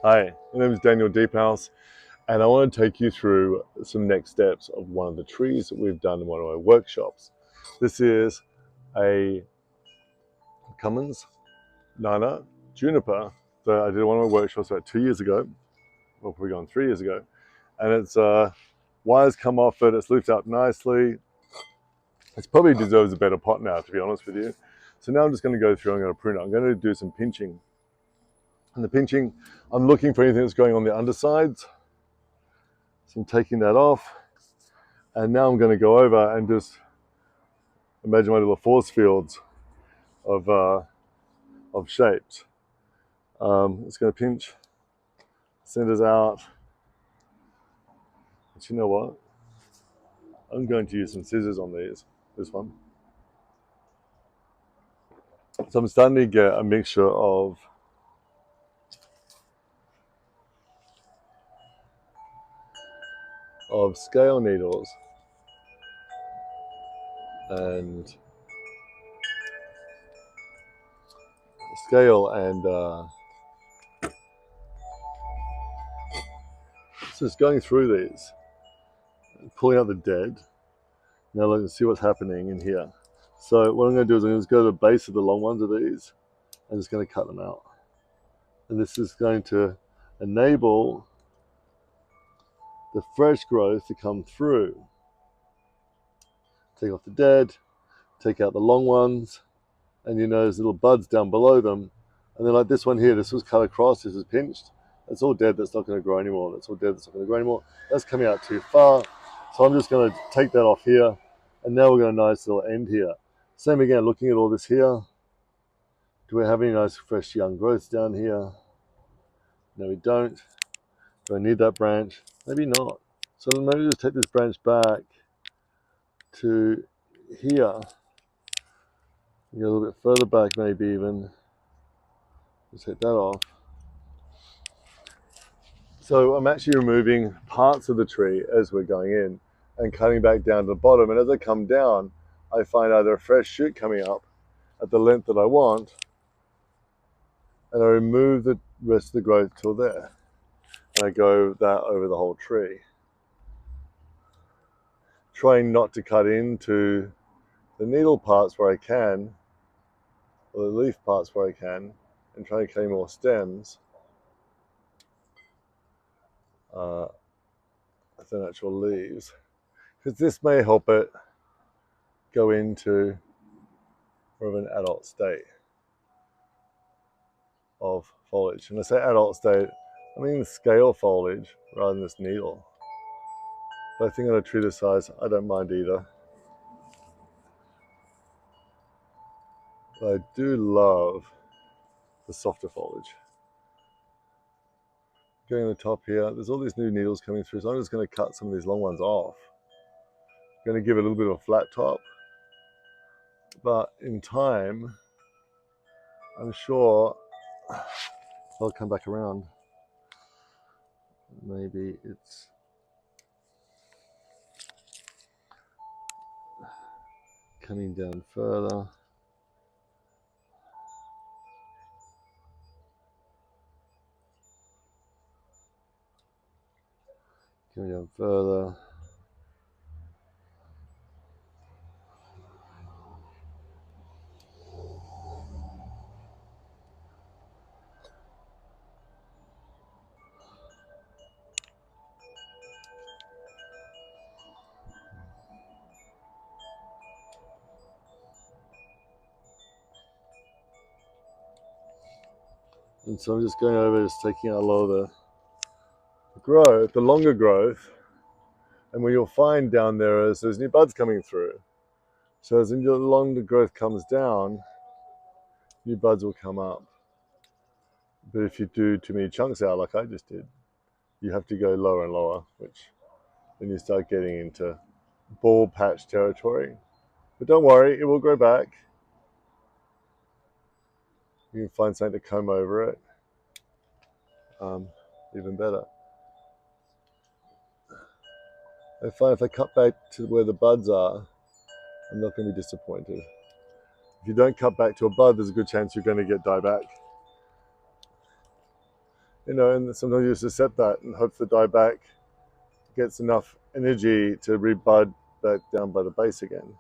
Hi, my name is Daniel Deephouse, and I want to take you through some next steps of one of the trees that we've done in one of our workshops. This is a Cummins Nana juniper that I did in one of my workshops about 2 years ago, or probably gone 3 years ago, and its wires come off it, it's lifted up nicely. It probably deserves a better pot now, to be honest with you. So now I'm just going to go through, I'm going to prune it. I'm going to do some pinching. And the pinching, I'm looking for anything that's going on the undersides. So I'm taking that off. And now I'm going to go over and just imagine my little force fields of shapes. It's going to pinch, centers out. But you know what? I'm going to use some scissors on this one. So I'm starting to get a mixture of scale needles and so just going through these, pulling out the dead. Now let's see what's happening in here. So what I'm going to do is I'm going to go to the base of the long ones of these. I'm just going to cut them out. And this is going to enable the fresh growth to come through. Take off the dead, take out the long ones, and you know there's little buds down below them. And then like this one here, this was cut across, this is pinched. That's all dead, that's not going to grow anymore. That's all dead, that's not going to grow anymore. That's coming out too far. So I'm just going to take that off here. And now we're going to a nice little end here. Same again, looking at all this here. Do we have any nice fresh young growth down here? No, we don't. Do I need that branch? Maybe not. So then maybe just take this branch back to here. Get a little bit further back, maybe even. Just take that off. So I'm actually removing parts of the tree as we're going in and cutting back down to the bottom. And as I come down, I find either a fresh shoot coming up at the length that I want, and I remove the rest of the growth till there. And I go that over the whole tree. Trying not to cut into the needle parts where I can, or the leaf parts where I can, and trying to cut more stems than actual leaves. Because this may help it go into more of an adult state of foliage. And I say adult state, I mean the scale foliage rather than this needle. But I think on a tree this size, I don't mind either. But I do love the softer foliage. Going on the top here, there's all these new needles coming through, so I'm just going to cut some of these long ones off. I'm going to give it a little bit of a flat top, but in time, I'm sure they'll come back around. Maybe it's coming down further. Coming down further. And so I'm just going over, just taking out a lot of the growth, the longer growth. And what you'll find down there is there's new buds coming through. So as the longer growth comes down, new buds will come up. But if you do too many chunks out like I just did, you have to go lower and lower, which then you start getting into ball patch territory. But don't worry, it will grow back. You can find something to comb over it. Even better. I find if I cut back to where the buds are, I'm not going to be disappointed. If you don't cut back to a bud, there's a good chance you're going to get dieback. you know, and sometimes you just accept that and hope the dieback gets enough energy to rebud back down by the base again.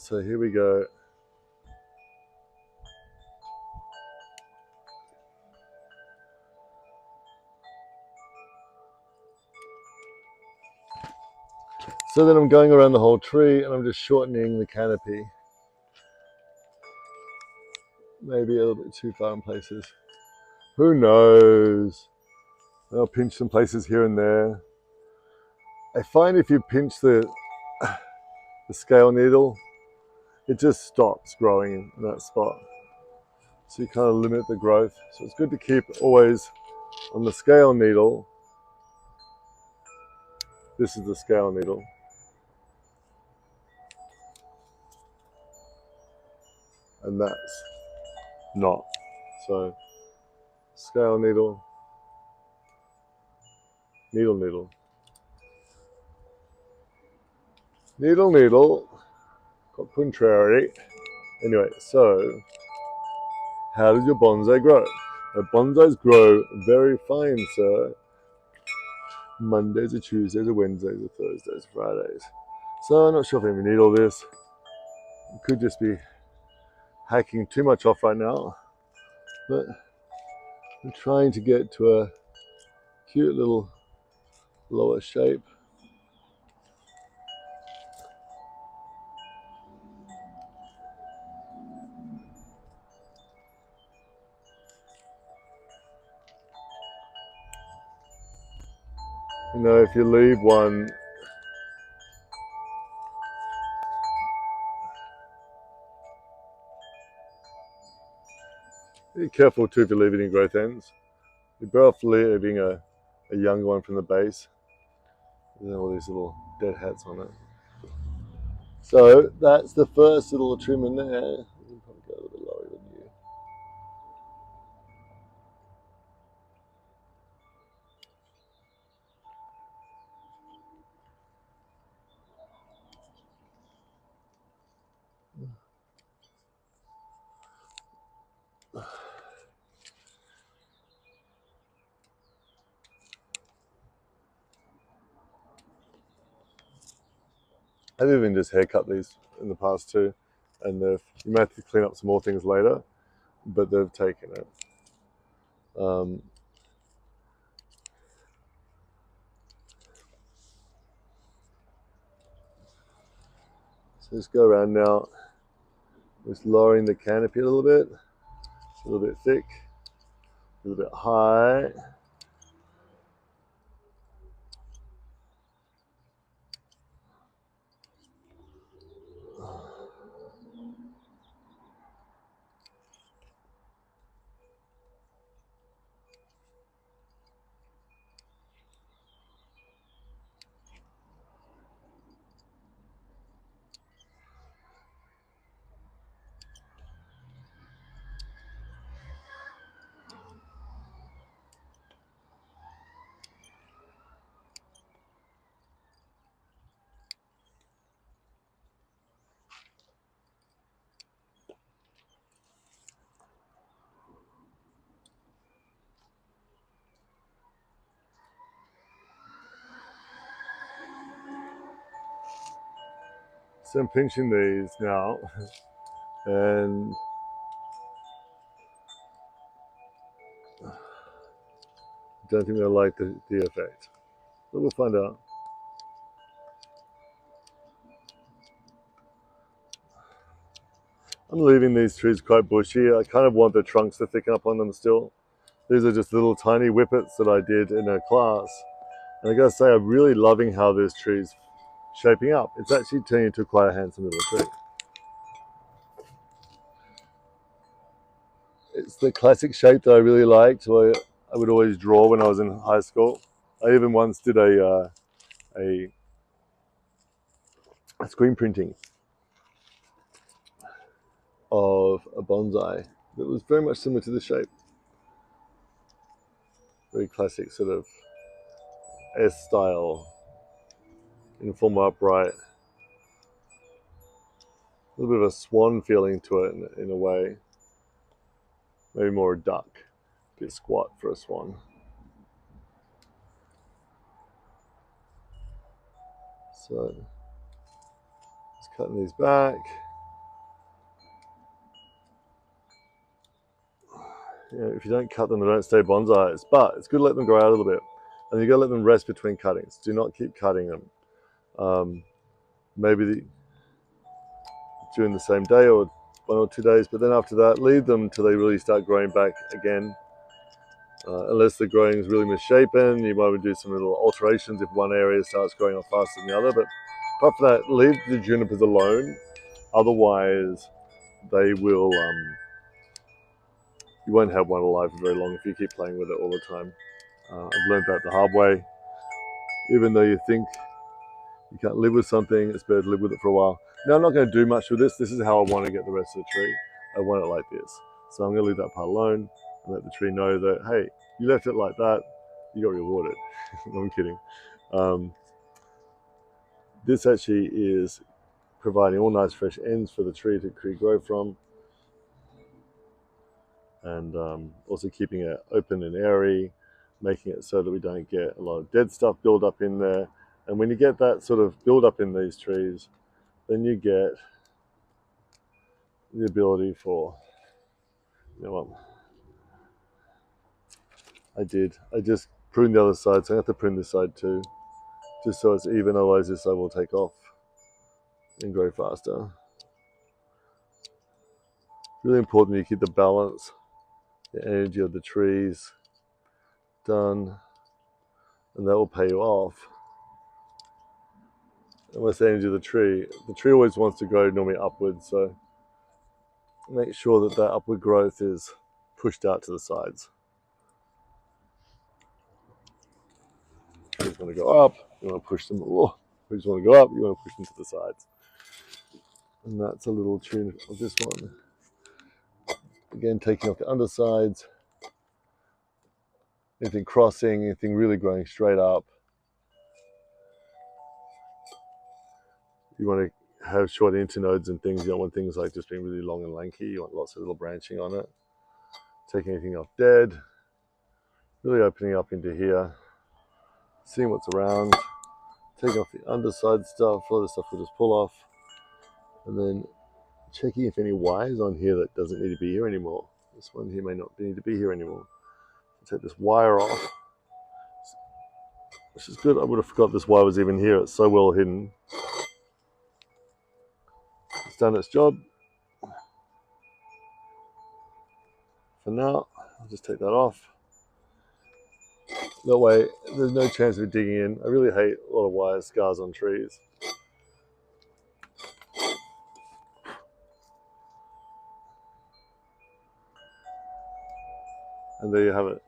So here we go. So then I'm going around the whole tree and I'm just shortening the canopy. Maybe a little bit too far in places. Who knows? I'll pinch some places here and there. I find if you pinch the scale needle, it just stops growing in that spot. So you kind of limit the growth. So it's good to keep always on the scale needle. This is the scale needle. And that's not. So scale needle, needle, needle. Needle, needle, contrary. Anyway, so how does your bonsai grow? Now, bonsais grow very fine, sir. Mondays or Tuesdays or Wednesdays or Thursdays, Fridays. So I'm not sure if I even need all this. It could just be hacking too much off right now. But I'm trying to get to a cute little lower shape. You know, if you leave one, be careful too if you leave any growth ends. You're better off leaving a younger one from the base. There's all these little dead hats on it. So that's the first little trim in there. You can probably go a little bit lower than you. I've even just haircut these in the past too, and you may have to clean up some more things later, but they've taken it. So just go around now, just lowering the canopy a little bit thick, a little bit high. So I'm pinching these now, and don't think they'll like the effect, but we'll find out. I'm leaving these trees quite bushy. I kind of want the trunks to thicken up on them still. These are just little tiny whippets that I did in a class. And I gotta say, I'm really loving how this tree's shaping up. It's actually turning into quite a handsome little tree. It's the classic shape that I really liked, where I would always draw when I was in high school. I even once did a screen printing of a bonsai that was very much similar to the shape. Very classic sort of S style, informal upright. A little bit of a swan feeling to it in a way. Maybe more a duck. A bit squat for a swan. So, just cutting these back. If you don't cut them, they don't stay bonsais. But it's good to let them grow out a little bit. And you've got to let them rest between cuttings. Do not keep cutting them. Maybe during the same day or 1 or 2 days. But then after that, leave them until they really start growing back again. Unless the growing is really misshapen, you might do some little alterations if one area starts growing on faster than the other. But apart from that, leave the junipers alone. Otherwise, they will. You won't have one alive for very long if you keep playing with it all the time. I've learned that the hard way. Even though you think you can't live with something, it's better to live with it for a while. Now, I'm not going to do much with this. This is how I want to get the rest of the tree. I want it like this. So I'm going to leave that part alone and let the tree know that, hey, you left it like that, you got rewarded. No, I'm kidding. This actually is providing all nice fresh ends for the tree to grow from, and also keeping it open and airy, making it so that we don't get a lot of dead stuff build up in there. And when you get that sort of build up in these trees, then you get the ability for, you know what, I just pruned the other side, so I have to prune this side too, just so it's even, otherwise this side will take off and grow faster. Really important you keep the balance, the energy of the trees done, and that will pay you off. And what's the energy of the tree? The tree always wants to grow normally upwards, so make sure that that upward growth is pushed out to the sides. Trees want to go up, you want to push them. Oh, trees want to go up, you want to push them to the sides. And that's a little tune of this one. Again, taking off the undersides, anything crossing, anything really growing straight up. You want to have short internodes and things. You don't want things like just being really long and lanky. You want lots of little branching on it. Taking anything off dead, really opening up into here, seeing what's around, taking off the underside stuff, all the stuff we'll just pull off, and then checking if any wires on here that doesn't need to be here anymore. This one here may not need to be here anymore. Take this wire off, which is good. I would have forgot this wire was even here. It's so well hidden. It's done its job. For now, I'll just take that off. That way, there's no chance of it digging in. I really hate a lot of wire scars on trees. And there you have it.